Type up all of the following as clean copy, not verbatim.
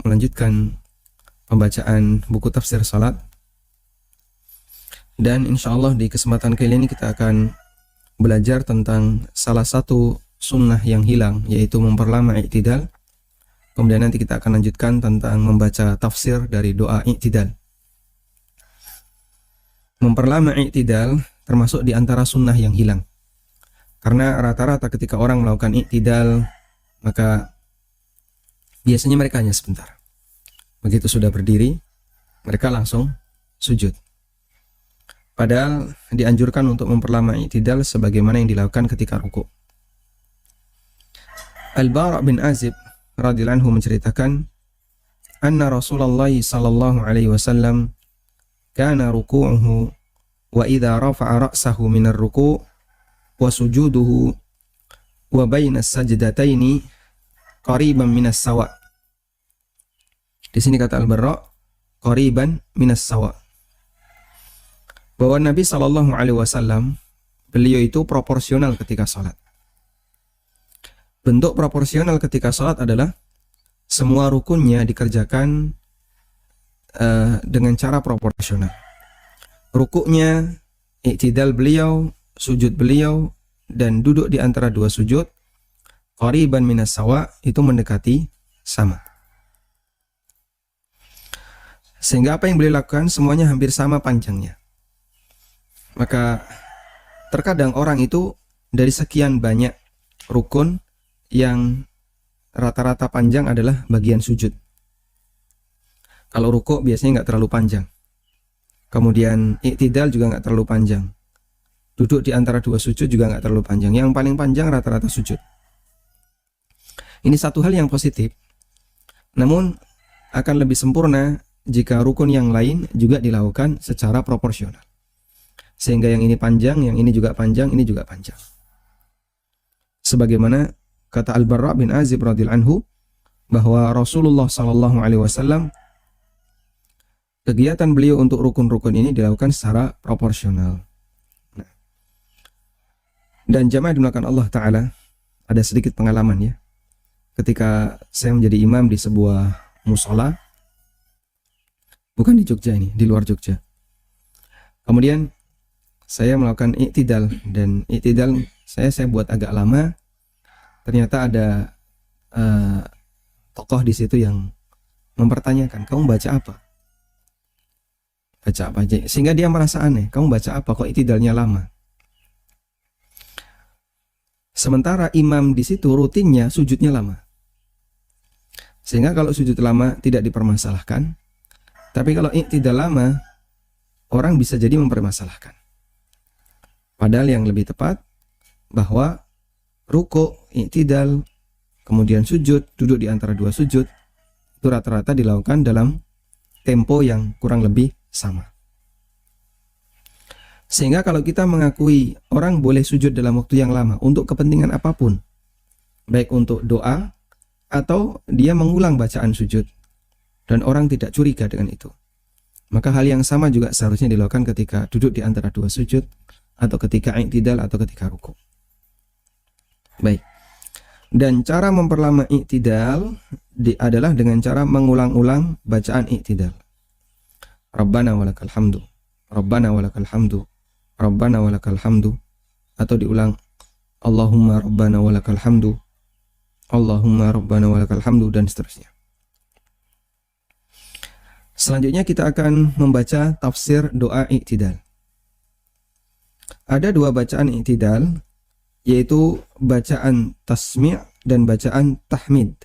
melanjutkan pembacaan buku tafsir salat. Dan insyaallah di kesempatan kali ini kita akan belajar tentang salah satu sunnah yang hilang, yaitu memperlama i'tidal. Kemudian nanti kita akan lanjutkan tentang membaca tafsir dari doa i'tidal. Memperlama i'tidal termasuk di antara sunnah yang hilang. Karena rata-rata ketika orang melakukan i'tidal, maka biasanya mereka hanya sebentar. Begitu sudah berdiri, mereka langsung sujud. Padahal dianjurkan untuk memperlama i'tidal sebagaimana yang dilakukan ketika ruku'. Al-Bara' bin Azib radhiyallahu anhu menceritakan, anna Rasulullah sallallahu alaihi wasallam kana ruku'uhu wa idza rafa'a ra'sahu minar ruku' wa sujuduhu wa baina as-sajdataini qariban minas sawa'. Di sini kata Al-Bara' qariban minas sawa', bahwa Nabi Shallallahu Alaihi Wasallam beliau itu proporsional ketika sholat. Bentuk proporsional ketika sholat adalah semua rukunnya dikerjakan dengan cara proporsional. Rukuknya, i'tidal beliau, sujud beliau, dan duduk di antara dua sujud qariban minas sawa, itu mendekati sama. Sehingga apa yang beliau lakukan semuanya hampir sama panjangnya. Maka terkadang orang itu dari sekian banyak rukun yang rata-rata panjang adalah bagian sujud. Kalau rukuk biasanya nggak terlalu panjang. Kemudian i'tidal juga nggak terlalu panjang. Duduk di antara dua sujud juga nggak terlalu panjang. Yang paling panjang rata-rata sujud. Ini satu hal yang positif. Namun akan lebih sempurna jika rukun yang lain juga dilakukan secara proporsional. Sehingga yang ini panjang, yang ini juga panjang, ini juga panjang. Sebagaimana kata Al-Bara' bin Azib radhiyallahu anhu, bahwa Rasulullah sallallahu alaihi wasallam kegiatan beliau untuk rukun-rukun ini dilakukan secara proporsional. Nah, dan jamaah dimulakan Allah Ta'ala, ada sedikit pengalaman ya. Ketika saya menjadi imam di sebuah musola, bukan di Jogja ini, di luar Jogja. Kemudian saya melakukan i'tidal, dan i'tidal saya buat agak lama. Ternyata ada tokoh di situ yang mempertanyakan, kamu baca apa? Baca apa aja? Sehingga dia merasa aneh, kamu baca apa kok i'tidalnya lama? Sementara imam di situ rutinnya sujudnya lama. Sehingga kalau sujud lama tidak dipermasalahkan. Tapi kalau i'tidal lama, orang bisa jadi mempermasalahkan. Padahal yang lebih tepat bahwa ruku', i'tidal, kemudian sujud, duduk di antara dua sujud, itu rata-rata dilakukan dalam tempo yang kurang lebih sama. Sehingga kalau kita mengakui orang boleh sujud dalam waktu yang lama untuk kepentingan apapun, baik untuk doa atau dia mengulang bacaan sujud, dan orang tidak curiga dengan itu, maka hal yang sama juga seharusnya dilakukan ketika duduk di antara dua sujud, atau ketika i'tidal, atau ketika ruku'. Baik. Dan cara memperlama i'tidal adalah dengan cara mengulang-ulang bacaan i'tidal. Rabbana walakal hamdu, Rabbana walakal hamdu, Rabbana walakal hamdu, atau diulang Allahumma Rabbana walakal hamdu, Allahumma Rabbana walakal hamdu, dan seterusnya. Selanjutnya kita akan membaca tafsir doa i'tidal. Ada dua bacaan i'tidal, yaitu bacaan tasmi' dan bacaan tahmid.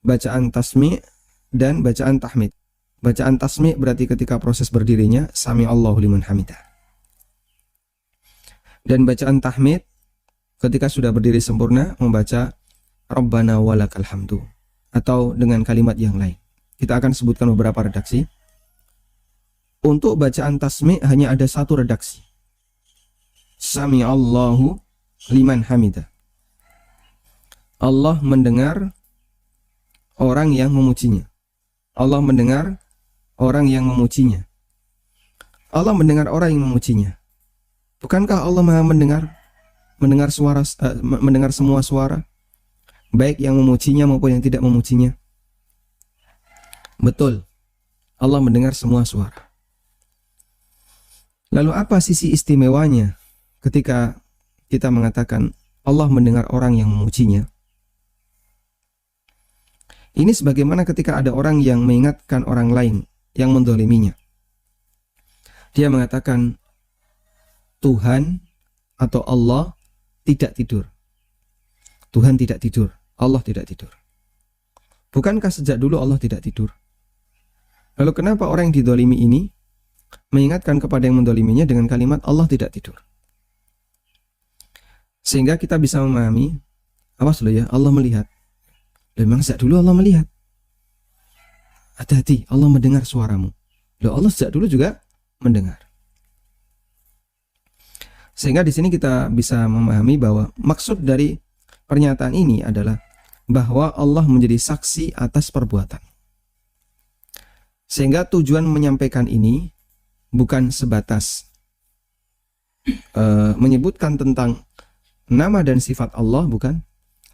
Bacaan tasmi' dan bacaan tahmid. Bacaan tasmi' berarti ketika proses berdirinya sami Allahu liman hamidah. Dan bacaan tahmid ketika sudah berdiri sempurna membaca Rabbana walakal hamdu, atau dengan kalimat yang lain. Kita akan sebutkan beberapa redaksi. Untuk bacaan tasmi' hanya ada satu redaksi. Sami Allahu liman hamidah. Allah mendengar orang yang memujinya. Allah mendengar orang yang memujinya. Allah mendengar orang yang memujinya. Bukankah Allah Maha mendengar suara, mendengar semua suara, baik yang memujinya maupun yang tidak memujinya? Betul, Allah mendengar semua suara. Lalu apa sisi istimewanya ketika kita mengatakan Allah mendengar orang yang memujinya? Ini sebagaimana ketika ada orang yang mengingatkan orang lain yang mendoliminya. Dia mengatakan Tuhan atau Allah tidak tidur. Tuhan tidak tidur, Allah tidak tidur. Bukankah sejak dulu Allah tidak tidur? Lalu kenapa orang yang didolimi ini mengingatkan kepada yang mendoliminya dengan kalimat Allah tidak tidur? Sehingga kita bisa memahami, awas loh ya, Allah melihat. Memang sejak dulu Allah melihat. Hati-hati, Allah mendengar suaramu. Loh, Allah sejak dulu juga mendengar. Sehingga di sini kita bisa memahami bahwa maksud dari pernyataan ini adalah bahwa Allah menjadi saksi atas perbuatan. Sehingga tujuan menyampaikan ini bukan sebatas menyebutkan tentang nama dan sifat Allah, bukan.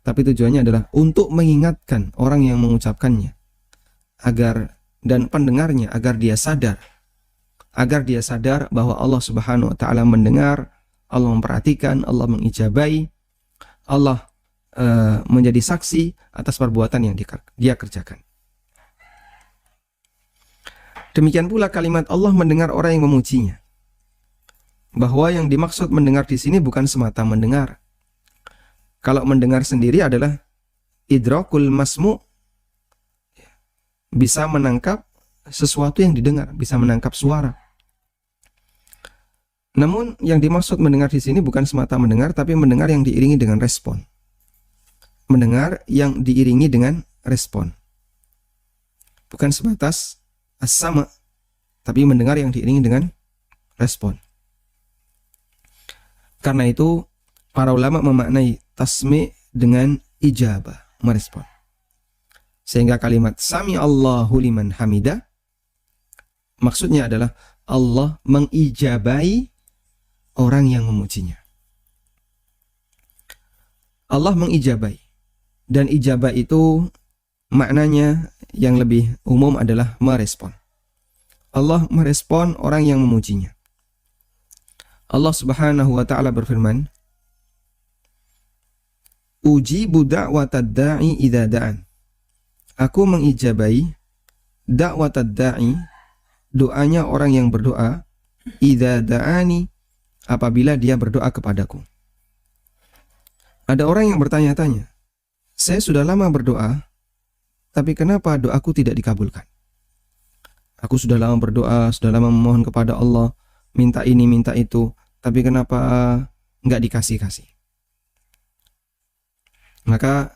Tapi tujuannya adalah untuk mengingatkan orang yang mengucapkannya agar dan pendengarnya agar dia sadar bahwa Allah Subhanahu wa taala mendengar, Allah memperhatikan, Allah mengijabai, Allah menjadi saksi atas perbuatan yang dia kerjakan. Demikian pula kalimat Allah mendengar orang yang memujinya. Bahwa yang dimaksud mendengar di sini bukan semata mendengar. Kalau mendengar sendiri adalah idrakul masmu, bisa menangkap sesuatu yang didengar, bisa menangkap suara. Namun yang dimaksud mendengar di sini bukan semata mendengar, tapi mendengar yang diiringi dengan respon. Mendengar yang diiringi dengan respon. Bukan sebatas as-sama, tapi mendengar yang diiringi dengan respon. Karena itu para ulama memaknai tasmi' dengan ijabah, merespon. Sehingga kalimat sami Allahu liman hamidah maksudnya adalah Allah mengijabai orang yang memujinya. Allah mengijabai, dan ijabah itu maknanya yang lebih umum adalah merespon. Allah merespon orang yang memujinya. Allah Subhanahu wa taala berfirman, ujibu da'watad da'i idza da'an. Aku mengijabai da'watad da'i, doanya orang yang berdoa, idza da'ani, apabila dia berdoa kepadaku. Ada orang yang bertanya-tanya, saya sudah lama berdoa, tapi kenapa doaku tidak dikabulkan? Aku sudah lama berdoa, sudah lama memohon kepada Allah, minta ini, minta itu, tapi kenapa nggak dikasih-kasih? Maka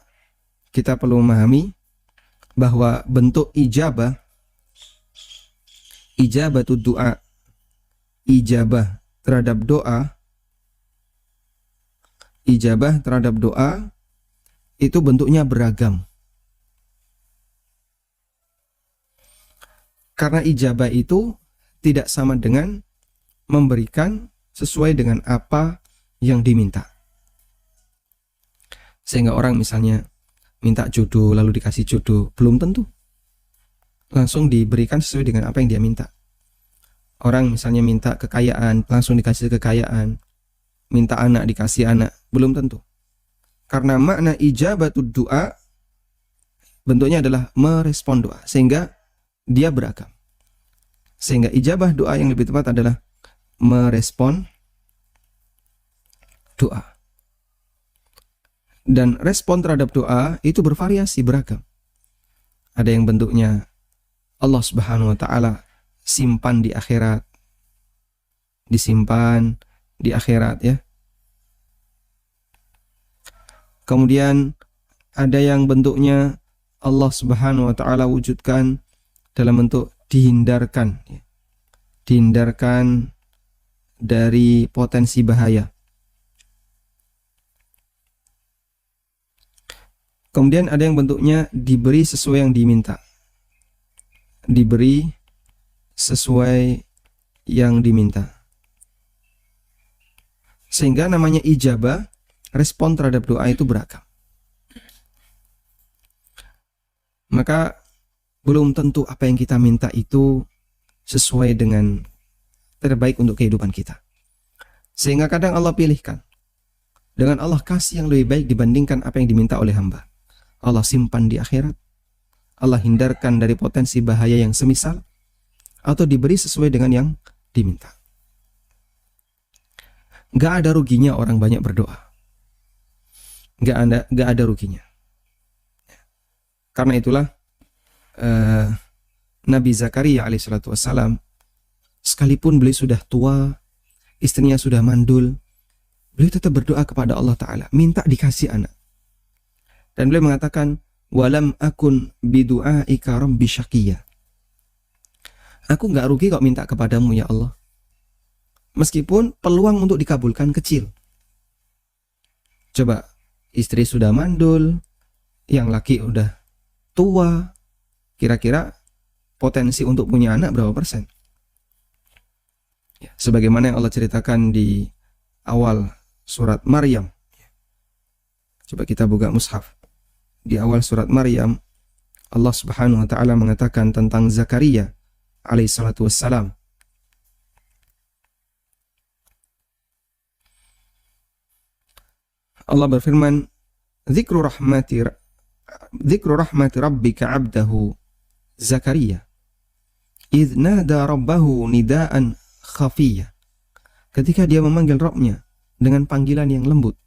kita perlu memahami bahwa bentuk ijabah doa, ijabah terhadap doa itu bentuknya beragam. Karena ijabah itu tidak sama dengan memberikan sesuai dengan apa yang diminta. Sehingga orang misalnya minta jodoh lalu dikasih jodoh, belum tentu langsung diberikan sesuai dengan apa yang dia minta. Orang misalnya minta kekayaan, langsung dikasih kekayaan. Minta anak, dikasih anak, belum tentu. Karena makna ijabatud doa bentuknya adalah merespon doa, sehingga dia beragam. Sehingga ijabah doa yang lebih tepat adalah merespon doa. Dan respon terhadap doa itu bervariasi, beragam. Ada yang bentuknya Allah Subhanahu wa taala simpan di akhirat, disimpan di akhirat ya. Kemudian ada yang bentuknya Allah Subhanahu wa taala wujudkan dalam bentuk dihindarkan ya. Dihindarkan dari potensi bahaya. Kemudian ada yang bentuknya diberi sesuai yang diminta. Diberi sesuai yang diminta. Sehingga namanya ijabah, respon terhadap doa itu beragam. Maka belum tentu apa yang kita minta itu sesuai dengan terbaik untuk kehidupan kita. Sehingga kadang Allah pilihkan. Dengan Allah kasih yang lebih baik dibandingkan apa yang diminta oleh hamba. Allah simpan di akhirat. Allah hindarkan dari potensi bahaya yang semisal. Atau diberi sesuai dengan yang diminta. Gak ada ruginya orang banyak berdoa. Gak ada ruginya. Karena itulah Nabi Zakaria alaihissalatu wassalam, sekalipun beliau sudah tua, istrinya sudah mandul, beliau tetap berdoa kepada Allah Ta'ala, minta dikasih anak. Dan beliau mengatakan, walam akun bidu'aika rabbi syaqiyya. Aku gak rugi kok minta kepadamu ya Allah. Meskipun peluang untuk dikabulkan kecil. Coba, istri sudah mandul, yang laki udah tua, kira-kira potensi untuk punya anak berapa persen? Ya, sebagaimana yang Allah ceritakan di awal surat Maryam. Coba kita buka mushaf. Di awal surat Maryam, Allah Subhanahu wa taala mengatakan tentang Zakaria alaihi salatu wassalam. Allah berfirman, "Dzikru rahmati rabbika 'abdahu Zakaria idz nada rabbahu nidaan khafiyya." Ketika dia memanggil Rabbnya dengan panggilan yang lembut.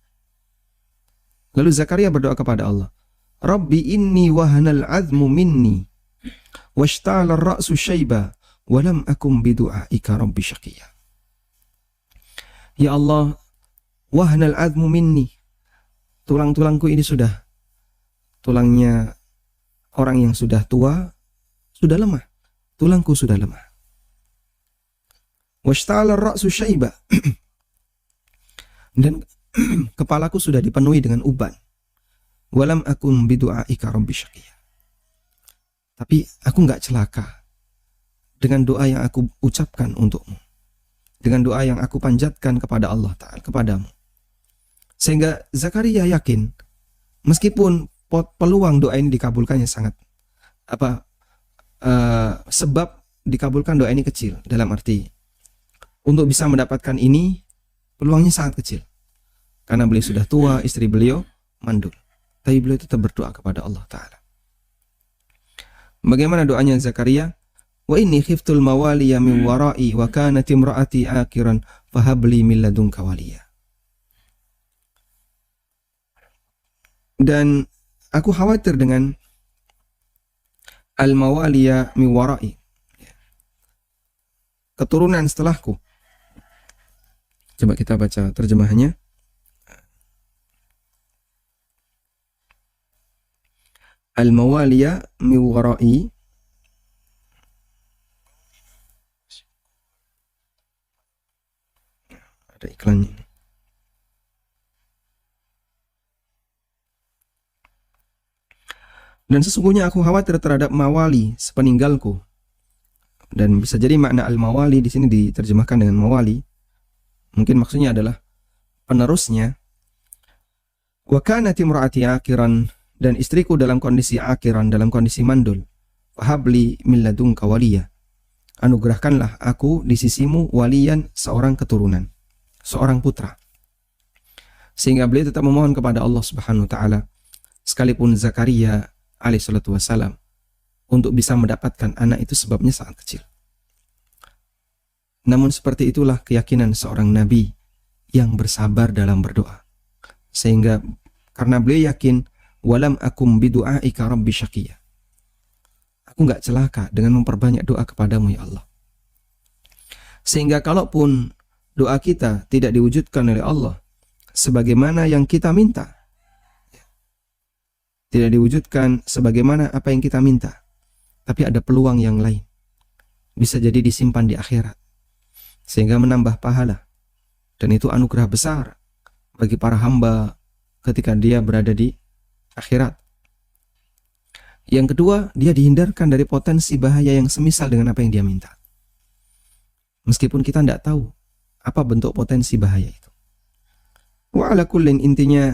Lalu Zakaria berdoa kepada Allah, "Rabbi inni wahanal 'azmu minni washta'ala ar-ra'su syaiba wa lam akum bidu'aika rabbi syaqiyya." Ya Allah, wahanal 'azmu minni, tulang-tulangku ini sudah, tulangnya orang yang sudah tua, sudah lemah. Tulangku sudah lemah. Washta'ala ar-ra'su syaiba. Dan kepalaku sudah dipenuhi dengan uban. Walam akun bidu'aika rabbi syaqiyya. Tapi aku enggak celaka dengan doa yang aku ucapkan untukmu. Dengan doa yang aku panjatkan kepada Allah Ta'ala, kepadamu. Sehingga Zakaria yakin, meskipun peluang doa ini dikabulkannya sangat, sebab dikabulkan doa ini kecil, dalam arti untuk bisa mendapatkan ini peluangnya sangat kecil karena beliau sudah tua, istri beliau mandul, tapi beliau tetap berdoa kepada Allah Ta'ala. Bagaimana doanya Zakaria? Wa inni khiftul mawaliya min wara'i wa kanat imra'ati akiran fahabli min ladunka waliya. Dan aku khawatir dengan al-mawaliya min wara'i, keturunan setelahku. Coba kita baca terjemahannya. Al-mawaliya min wara'i, ada iklannya. Dan sesungguhnya aku khawatir terhadap mawali sepeninggalku. Dan bisa jadi makna al-mawali di sini diterjemahkan dengan mawali. Mungkin maksudnya adalah penerusnya. Wa kanat imraati akiran, dan istriku dalam kondisi akiran, dalam kondisi mandul. Fahabli min ladunka waliya. Anugerahkanlah aku di sisimu waliyan, seorang keturunan, seorang putra. Sehingga beliau tetap memohon kepada Allah Subhanahu wa taala, sekalipun Zakaria alaihissalatu wassalam untuk bisa mendapatkan anak itu sebabnya sangat kecil. Namun seperti itulah keyakinan seorang nabi yang bersabar dalam berdoa. Sehingga karena beliau yakin, walam akum bidu'aika rabbi syaqiyya, aku enggak celaka dengan memperbanyak doa kepadamu ya Allah. Sehingga kalaupun doa kita tidak diwujudkan oleh Allah sebagaimana yang kita minta, tidak diwujudkan sebagaimana apa yang kita minta, tapi ada peluang yang lain, bisa jadi disimpan di akhirat sehingga menambah pahala, dan itu anugerah besar bagi para hamba ketika dia berada di akhirat. Yang kedua, dia dihindarkan dari potensi bahaya yang semisal dengan apa yang dia minta, meskipun kita tidak tahu apa bentuk potensi bahaya itu. Wa ala kullin, intinya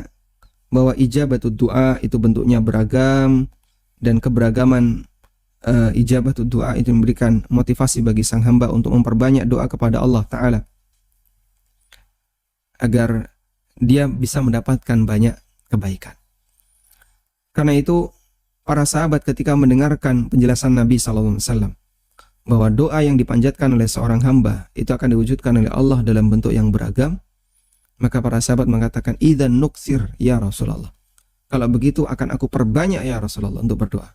bahwa ijabatud doa itu bentuknya beragam, dan keberagaman ijabatul doa itu memberikan motivasi bagi sang hamba untuk memperbanyak doa kepada Allah Ta'ala agar dia bisa mendapatkan banyak kebaikan. Karena itu para sahabat ketika mendengarkan penjelasan Nabi SAW bahwa doa yang dipanjatkan oleh seorang hamba itu akan diwujudkan oleh Allah dalam bentuk yang beragam, maka para sahabat mengatakan, idzan nuksir ya Rasulullah. Kalau begitu akan aku perbanyak ya Rasulullah untuk berdoa.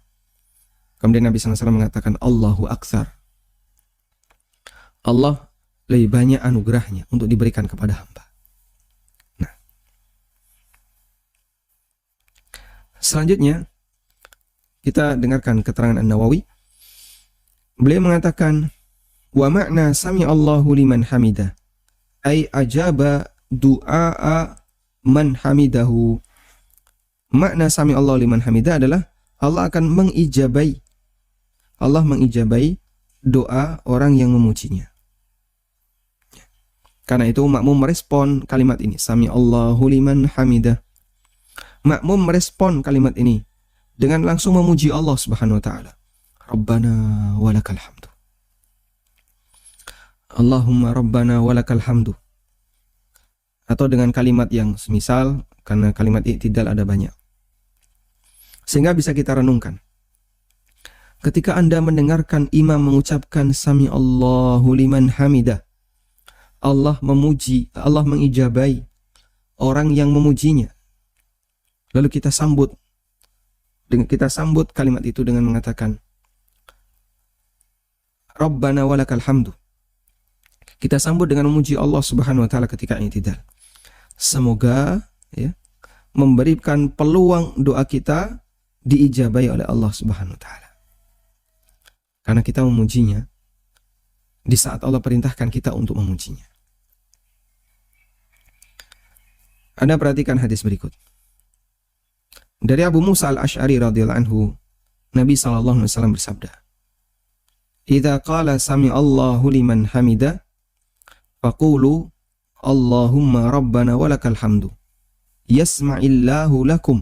Kemudian Nabi SAW mengatakan, Allahu aktsar. Allah lebih banyak anugerahnya untuk diberikan kepada hamba. Nah, selanjutnya kita dengarkan keterangan An-Nawawi. Beliau mengatakan, wa makna sami Allahu liman hamidah, ay ajaba du'a man hamidahu. Makna sami Allah liman hamidah adalah Allah akan mengijabai doa orang yang memujinya. Karena itu makmum merespon kalimat ini, sami Allahu liman hamidah. Makmum merespon kalimat ini dengan langsung memuji Allah Subhanahu wa taala. Rabbana walakal hamdu. Allahumma Rabbana walakal hamdu. Atau dengan kalimat yang semisal, karena kalimat i'tidal ada banyak. Sehingga bisa kita renungkan. Ketika Anda mendengarkan imam mengucapkan sami Allahu liman hamidah, Allah memuji, Allah mengijabai orang yang memujinya. Lalu kita sambut kalimat itu dengan mengatakan Rabbana walakal hamdu. Kita sambut dengan memuji Allah Subhanahu wa taala ketika i'tidal. Semoga memberikan peluang doa kita diijabai oleh Allah Subhanahu wa taala. Karena kita memujinya di saat Allah perintahkan kita untuk memujinya. Anda perhatikan hadis berikut. Dari Abu Musa al-Asy'ari radhiyallahu anhu, Nabi sallallahu alaihi wasallam bersabda, "Idza qala sami Allahu liman hamida, faqulu Allahumma rabbana walakal hamdu. Yasma'illahu lakum."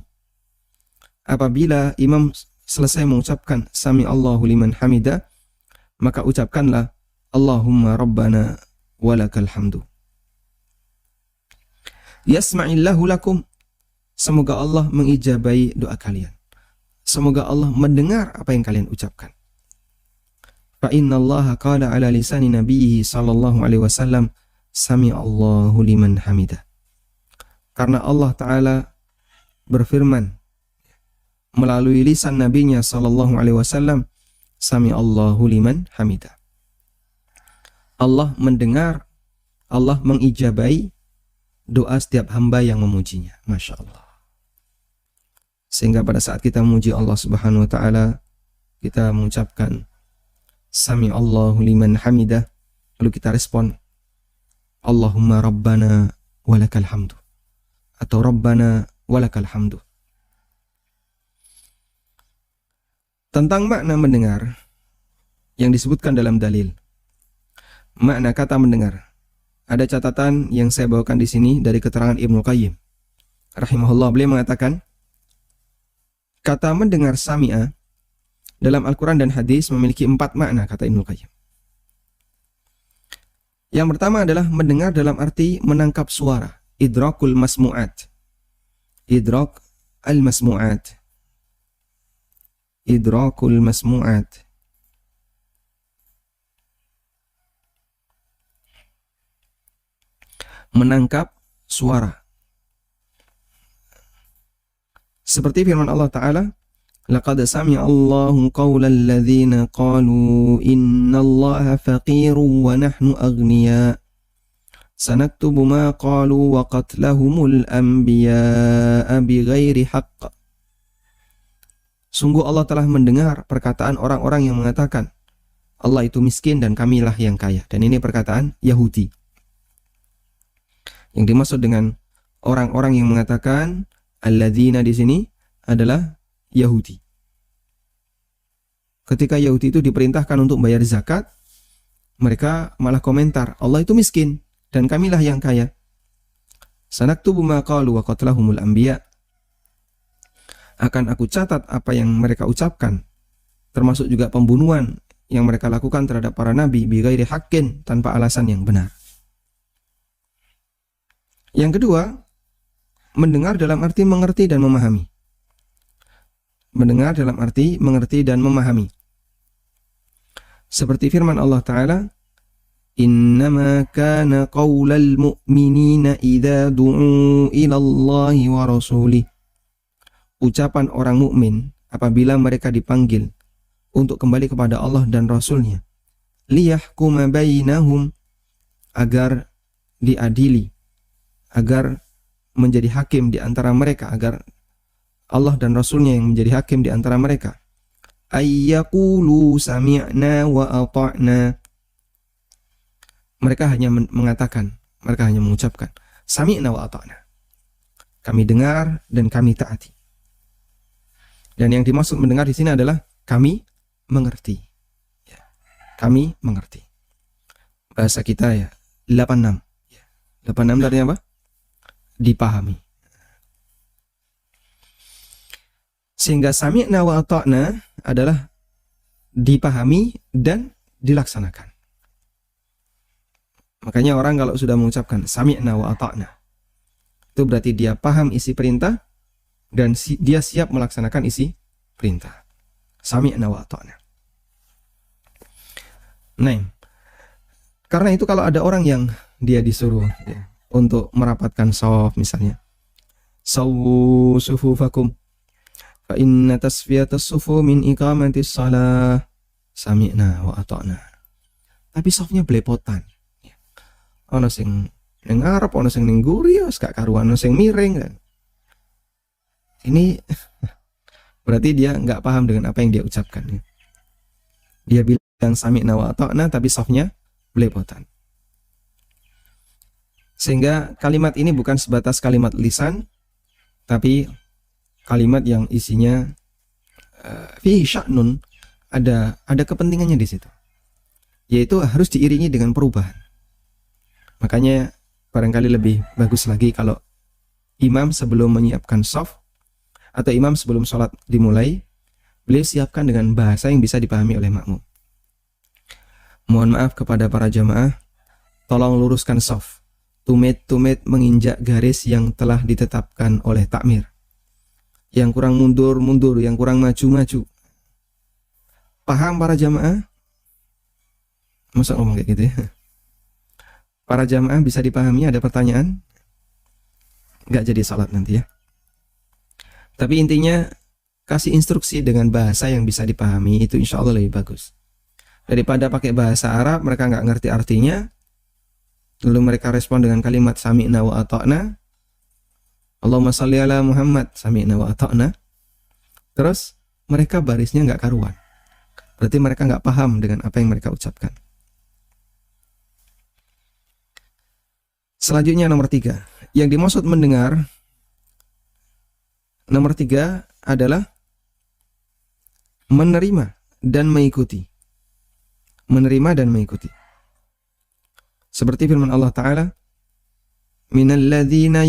Apabila imam selesai mengucapkan sami Allahu liman hamida, maka ucapkanlah Allahumma rabbana walakal hamdu. Yasma'illahu lakum. Semoga Allah mengijabai doa kalian. Semoga Allah mendengar apa yang kalian ucapkan. Fa innallaha qala ala lisani nabiyhi sallallahu alaihi wasallam sami Allahu liman hamidah. Karena Allah Ta'ala berfirman melalui lisan nabinya sallallahu alaihi wasallam, sami Allahu liman hamidah. Allah mendengar, Allah mengijabai doa setiap hamba yang memujinya. Masya Allah. Sehingga pada saat kita memuji Allah Subhanahu wa taala, kita mengucapkan sami Allahu liman hamidah, lalu kita respon Allahumma rabbana walakal hamdu, atau rabbana walakal hamdu. Tentang makna mendengar yang disebutkan dalam dalil, makna kata mendengar, ada catatan yang saya bawakan di sini dari keterangan Ibnu Qayyim rahimahullah. Beliau mengatakan kata mendengar sami'a dalam Al-Quran dan hadis memiliki 4 makna, kata Ibnu Qayyim. Yang pertama adalah mendengar dalam arti menangkap suara, idrakul masmu'at. Idrak al-masmu'at. Idrakul masmu'at. Menangkap suara. Seperti firman Allah Ta'ala, laqad sami'a Allahu qawlal ladzina qalu innallaha faqirun wa nahnu aghniya sanaktubu ma qalu wa qatlahumul anbiya'a bighairi haqq. Sungguh Allah telah mendengar perkataan orang-orang yang mengatakan Allah itu miskin dan kamilah yang kaya. Dan ini perkataan Yahudi. Yang dimaksud dengan orang-orang yang mengatakan alladzina di sini adalah Yahudi. Ketika Yahudi itu diperintahkan untuk bayar zakat, mereka malah komentar, Allah itu miskin dan kamilah yang kaya. Sanaktubu ma qalu wa qatlahumul anbiya. Akan aku catat apa yang mereka ucapkan, termasuk juga pembunuhan yang mereka lakukan terhadap para nabi bighairi haqqin, tanpa alasan yang benar. Yang kedua, mendengar dalam arti mengerti dan memahami. Mendengar dalam arti mengerti dan memahami. Seperti firman Allah Ta'ala, innama kana qawlal mu'minina idza du'u ilallahi wa rasulih. Ucapan orang mukmin apabila mereka dipanggil untuk kembali kepada Allah dan Rasulnya, liyahkuma bainahum, agar diadili, agar menjadi hakim di antara mereka, agar Allah dan Rasulnya yang menjadi hakim di antara mereka. Ayyaqulu sami'na wa ata'na. Mereka hanya mengatakan, mereka hanya mengucapkan sami'na wa ata'na. Kami dengar dan kami taati. Dan yang dimaksud mendengar di sini adalah kami mengerti. Ya, kami mengerti. Bahasa kita ya 86. Ya, 86 artinya apa? Dipahami. Sehingga sami'na wa ata'na adalah dipahami dan dilaksanakan. Makanya orang kalau sudah mengucapkan sami'na wa ata'na, itu berarti dia paham isi perintah dan dia siap melaksanakan isi perintah. Sami'na wa ata'na. Nah, karena itu kalau ada orang yang dia disuruh ya, untuk merapatkan shaf misalnya, sawwu sufufakum fa inna tasfiyatas sufu min iqamatis shalah, sami'na wa ata'na. Tapi shafnya belepotan. Ono sing ning ngarep, ono sing ning nguri, wis gak karuan, ono sing miring kan. Ini berarti dia nggak paham dengan apa yang dia ucapkan. Dia bilang sami'na wa ata'na tapi shafnya belepotan. Sehingga kalimat ini bukan sebatas kalimat lisan, tapi kalimat yang isinya fi sya'nun, ada kepentingannya di situ. Yaitu harus diiringi dengan perubahan. Makanya barangkali lebih bagus lagi kalau imam sebelum menyiapkan shaf atau imam sebelum sholat dimulai, beliau siapkan dengan bahasa yang bisa dipahami oleh makmum. Mohon maaf kepada para jamaah, tolong luruskan shaf. Tumit-tumit menginjak garis yang telah ditetapkan oleh takmir. Yang kurang mundur-mundur, yang kurang maju-maju. Paham para jamaah? Masa ngomong kayak gitu ya? Para jamaah bisa dipahami? Ada pertanyaan? Nggak jadi salat nanti ya. Tapi intinya kasih instruksi dengan bahasa yang bisa dipahami, itu insya Allah lebih bagus. Daripada pakai bahasa Arab mereka nggak ngerti artinya, lalu mereka respon dengan kalimat sami'na wa ata'na, Allahumma shalli ala Muhammad, sami'na wa ata'na. Terus mereka barisnya nggak karuan. Berarti mereka nggak paham dengan apa yang mereka ucapkan. Selanjutnya nomor 3. Yang dimaksud mendengar, nomor 3 adalah menerima dan mengikuti. Menerima dan mengikuti. Seperti firman Allah Ta'ala, minalladzina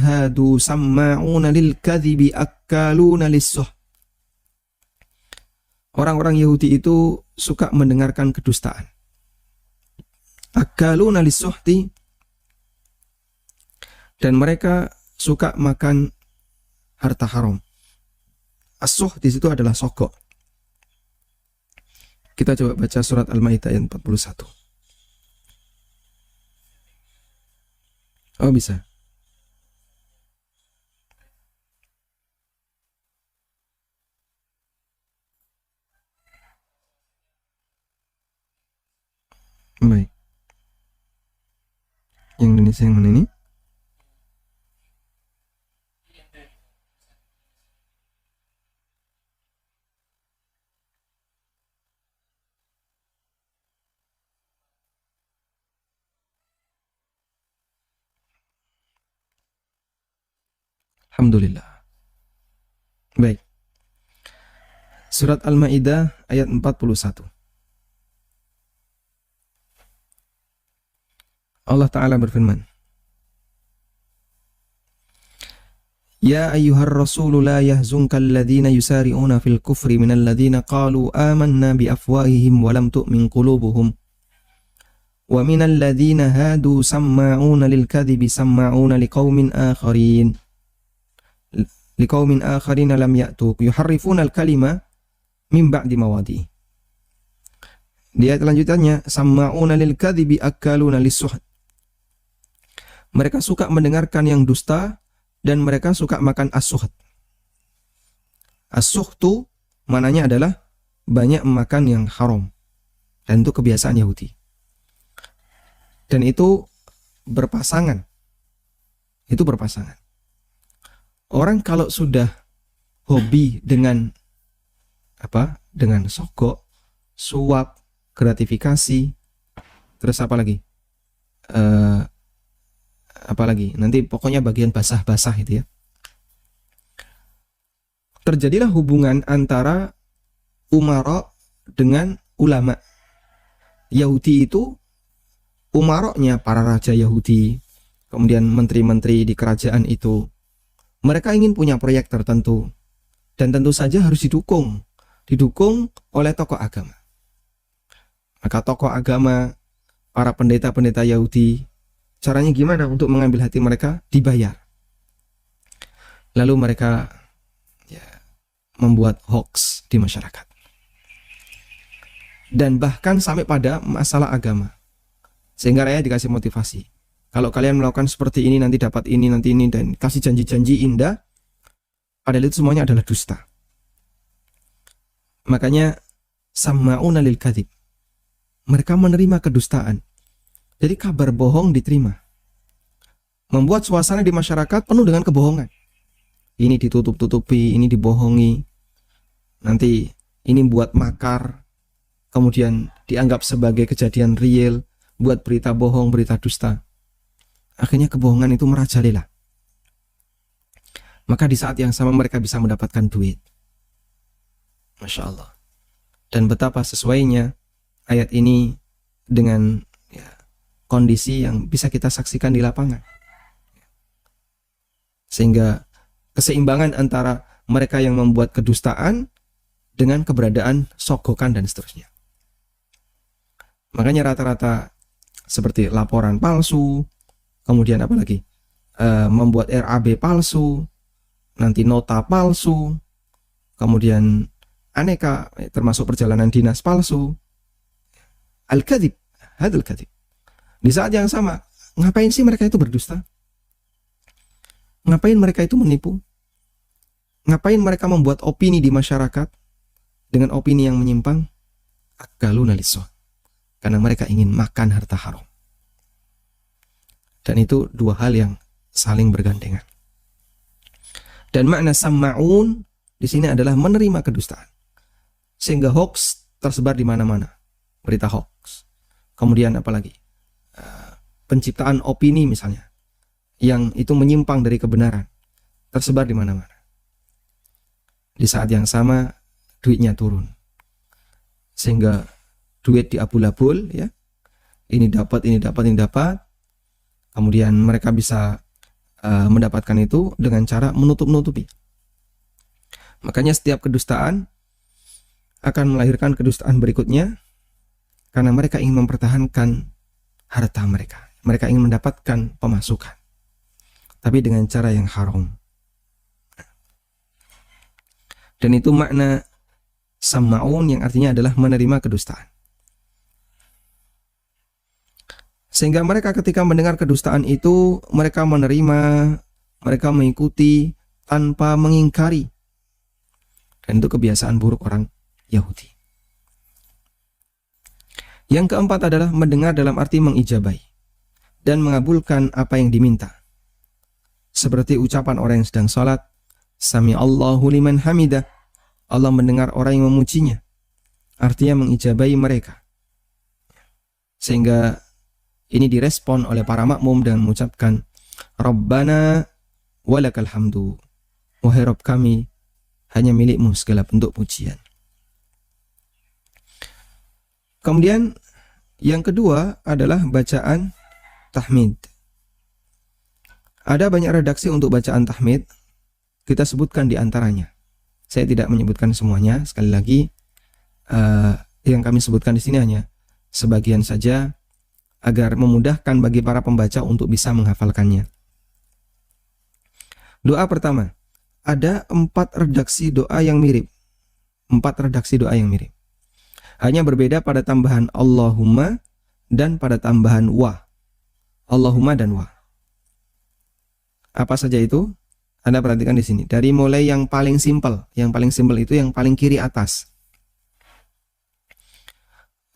hadu samma'una lil kadhibi akkaluna lis-suh. Orang-orang Yahudi itu suka mendengarkan kedustaan. Akkaluna lis-suhti, dan mereka suka makan harta haram. As-suh di situ adalah sogok. Kita coba baca surat Al-Maidah ayat 41. Oh bisa. Baik. Yang Indonesia yang mana ini? Alhamdulillah. Baik. Surat Al-Maidah ayat 41. Allah Ta'ala berfirman, Ya ayyuhar rasulu la yahzunka alladhina yusari'una fil kufri minal ladhina qalu amanna bi afwahihim wa lam tu'min qulubuhum wa minal ladhina hadu samma'una lil kadhibi samma'una liqaumin akharin lam ya'tuk yuharrifuna al-kalima min ba'di mawadi'i. Di ayat lanjutannya, samma'una lil kadhibi akaluna lis-suhd. Mereka suka mendengarkan yang dusta dan mereka suka makan as-suhd. As-suhdu mananya adalah banyak makan yang haram. Dan itu kebiasaan Yahudi. Dan itu berpasangan. Itu berpasangan. Orang kalau sudah hobi dengan dengan sogok, suap, gratifikasi, terus apa lagi? Nanti pokoknya bagian basah-basah itu ya. Terjadilah hubungan antara umara dengan ulama. Yahudi itu umaroknya para raja Yahudi, kemudian menteri-menteri di kerajaan itu, mereka ingin punya proyek tertentu dan tentu saja harus didukung oleh tokoh agama. Maka tokoh agama, para pendeta-pendeta Yahudi, caranya gimana untuk mengambil hati mereka? Dibayar. Lalu mereka membuat hoax di masyarakat. Dan bahkan sampai pada masalah agama. Sehingga rakyat dikasih motivasi. Kalau kalian melakukan seperti ini, nanti dapat ini, nanti ini, dan kasih janji-janji indah. Padahal itu semuanya adalah dusta. Makanya, samma'una lil kadhib. Mereka menerima kedustaan. Jadi kabar bohong diterima. Membuat suasana di masyarakat penuh dengan kebohongan. Ini ditutup-tutupi, ini dibohongi. Nanti ini buat makar. Kemudian dianggap sebagai kejadian real. Buat berita bohong, berita dusta. Akhirnya kebohongan itu merajalela. Maka di saat yang sama mereka bisa mendapatkan duit. Masya Allah. Dan betapa sesuainya ayat ini dengan kondisi yang bisa kita saksikan di lapangan. Sehingga keseimbangan antara mereka yang membuat kedustaan dengan keberadaan sogokan dan seterusnya. Makanya rata-rata seperti laporan palsu, kemudian apa lagi? Membuat RAB palsu, nanti nota palsu, kemudian aneka termasuk perjalanan dinas palsu. Al-kadhib, hadal kadhib. Di saat yang sama, ngapain sih mereka itu berdusta? Ngapain mereka itu menipu? Ngapain mereka membuat opini di masyarakat dengan opini yang menyimpang? Akaluna lis-suhd. Karena mereka ingin makan harta haram. Dan itu dua hal yang saling bergandengan. Dan makna samma'un di sini adalah menerima kedustaan. Sehingga hoax tersebar di mana-mana. Berita hoax. Kemudian apalagi? Penciptaan opini misalnya. Yang itu menyimpang dari kebenaran. Tersebar di mana-mana. Di saat yang sama duitnya turun. Sehingga duit diabul-abul ya. Ini dapat. Kemudian mereka bisa mendapatkan itu dengan cara menutup-nutupi. Makanya setiap kedustaan akan melahirkan kedustaan berikutnya karena mereka ingin mempertahankan harta mereka. Mereka ingin mendapatkan pemasukan. Tapi dengan cara yang haram. Dan itu makna samma'un yang artinya adalah menerima kedustaan. Sehingga mereka ketika mendengar kedustaan itu, mereka menerima, mereka mengikuti tanpa mengingkari. Dan itu kebiasaan buruk orang Yahudi. Yang keempat adalah mendengar dalam arti mengijabai dan mengabulkan apa yang diminta. Seperti ucapan orang yang sedang salat, Sami Allahu liman hamidah. Allah mendengar orang yang memujinya. Artinya mengijabai mereka. Sehingga ini direspon oleh para makmum dengan mengucapkan Rabbana walakal hamdu. Wahai Rabb kami, hanya milikmu segala bentuk pujian. Kemudian yang kedua adalah bacaan tahmid. Ada banyak redaksi untuk bacaan tahmid. kita sebutkan di antaranya. Saya tidak menyebutkan semuanya. Sekali lagi, yang kami sebutkan di sini hanya sebagian saja agar memudahkan bagi para pembaca untuk bisa menghafalkannya. Doa pertama, ada 4 redaksi doa yang mirip. 4 redaksi doa yang mirip. Hanya berbeda pada tambahan Allahumma dan pada tambahan wa. Allahumma dan wa. Apa saja itu? Anda perhatikan di sini. Dari mulai yang paling simpel. Yang paling simpel itu yang paling kiri atas.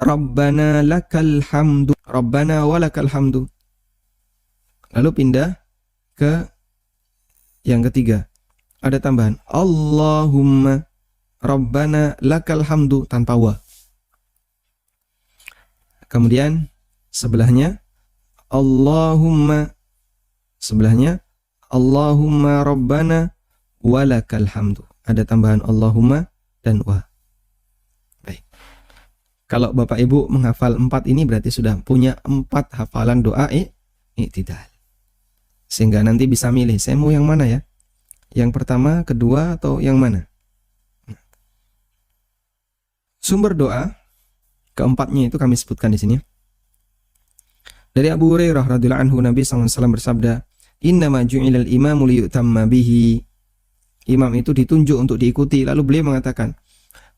Rabbana lakal hamdu. Rabbana walakal hamdu. Lalu pindah ke yang ketiga. Ada tambahan Allahumma Rabbana lakal hamdu tanpa wa. Kemudian sebelahnya Allahumma, sebelahnya Allahumma Rabbana walakal hamdu. Ada tambahan Allahumma dan wa. Baik. Kalau Bapak Ibu menghafal 4 ini berarti sudah punya 4 hafalan doa i'tidal. Sehingga nanti bisa milih, saya mau yang mana ya? Yang pertama, kedua, atau yang mana? Sumber doa keempatnya itu kami sebutkan di sini. Dari Abu Hurairah radhiyallahu anhu, Nabi SAW bersabda, "Innama ju'ilal imamu liyutamma bihi." Imam itu ditunjuk untuk diikuti. Lalu beliau mengatakan,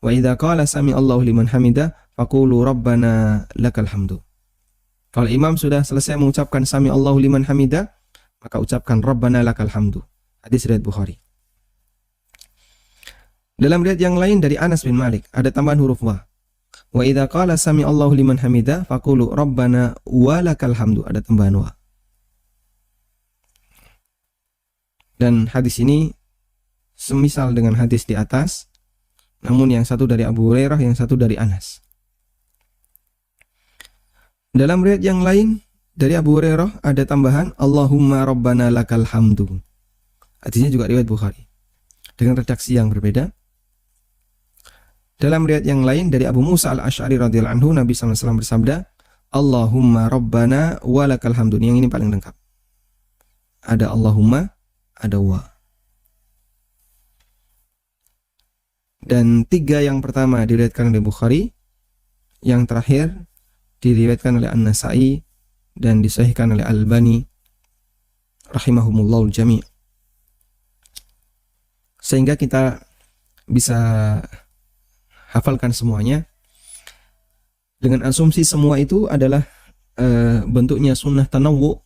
"Wa idza qala sami Allahu liman hamidah, faqulu rabbana lakal hamdu." Kalau imam sudah selesai mengucapkan sami Allahu liman hamidah, maka ucapkan rabbana lakal hamdu. Hadis riwayat Bukhari. Dalam riwayat yang lain dari Anas bin Malik ada tambahan huruf wa. Wa idza qala sami Allahu liman hamidah faqulu rabbana walakal hamdu, ada tambahan wa. Dan hadis ini semisal dengan hadis di atas, namun yang satu dari Abu Hurairah, yang satu dari Anas. Dalam riwayat yang lain dari Abu Hurairah ada tambahan Allahumma rabbana lakal hamdu. Hadisnya juga riwayat Bukhari dengan redaksi yang berbeda. Dalam riwayat yang lain dari Abu Musa al-Asy'ari radhiyallahu anhu, Nabi SAW bersabda, Allahumma rabbana walakal hamdu. Yang ini paling lengkap. Ada Allahumma, ada wa. Dan 3 yang pertama diriwayatkan oleh Bukhari, yang terakhir diriwayatkan oleh An-Nasa'i dan disahihkan oleh Al-Albani rahimahumullahu jami'. Sehingga kita bisa hafalkan semuanya dengan asumsi semua itu adalah bentuknya sunnah tanawwu,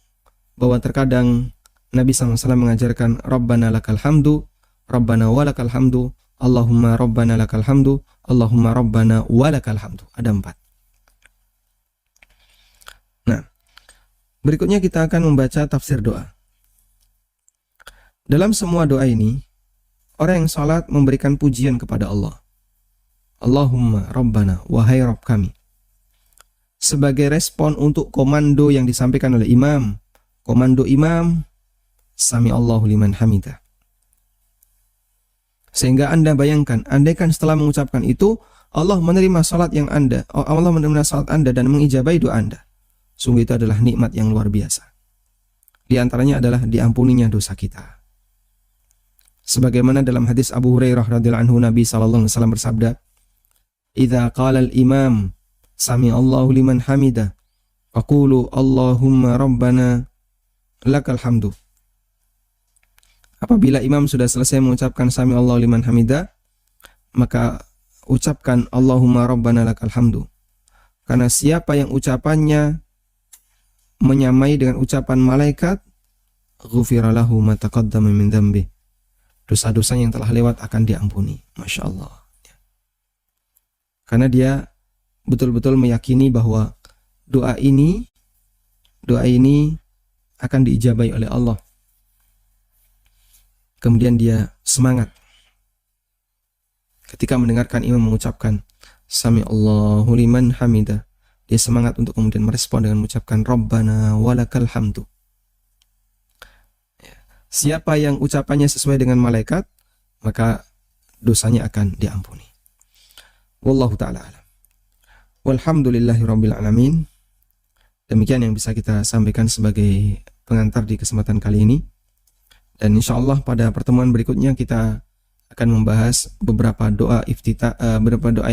bahwa terkadang Nabi SAW mengajarkan Rabbana lakal hamdu, Rabbana walakal hamdu, Allahumma Rabbana lakal hamdu, Allahumma Rabbana walakal hamdu. Ada 4. Nah, berikutnya kita akan membaca tafsir doa. Dalam semua doa ini, orang yang salat memberikan pujian kepada Allah. Allahumma Rabbana, wahai Rabb kami. Sebagai respon untuk komando yang disampaikan oleh imam. Komando imam, Sami Allahu liman hamidah. Sehingga Anda bayangkan, andaikan setelah mengucapkan itu, Allah menerima salat yang Anda, Allah menerima salat Anda dan mengijabahi doa Anda. Sungguh itu adalah nikmat yang luar biasa. Di antaranya adalah diampuninya dosa kita. Sebagaimana dalam hadis Abu Hurairah radhiyallahu anhu, Nabi sallallahu alaihi wasallam bersabda, "Idza qala al-imam sami Allahu liman hamidah, faqulu Allahumma rabbana lakal hamdu." Apabila imam sudah selesai mengucapkan sami Allahu liman hamidah, maka ucapkan Allahumma rabbana lakal hamdu. Karena siapa yang ucapannya menyamai dengan ucapan malaikat, ghufira lahu ma taqaddama min dzambi. Dosa-dosa yang telah lewat akan diampuni. Masya Allah. Karena dia betul-betul meyakini bahwa doa ini akan diijabahi oleh Allah. Kemudian dia semangat ketika mendengarkan imam mengucapkan Sami Allahu liman hamidah. Dia semangat untuk kemudian merespon dengan mengucapkan Rabbana walakal hamdu. Siapa yang ucapannya sesuai dengan malaikat, maka dosanya akan diampuni. Wallahu ta'ala alam. Walhamdulillahi rabbil alamin. Demikian yang bisa kita sampaikan sebagai pengantar di kesempatan kali ini. Dan insya Allah pada pertemuan berikutnya kita akan membahas beberapa doa iftitah, beberapa doa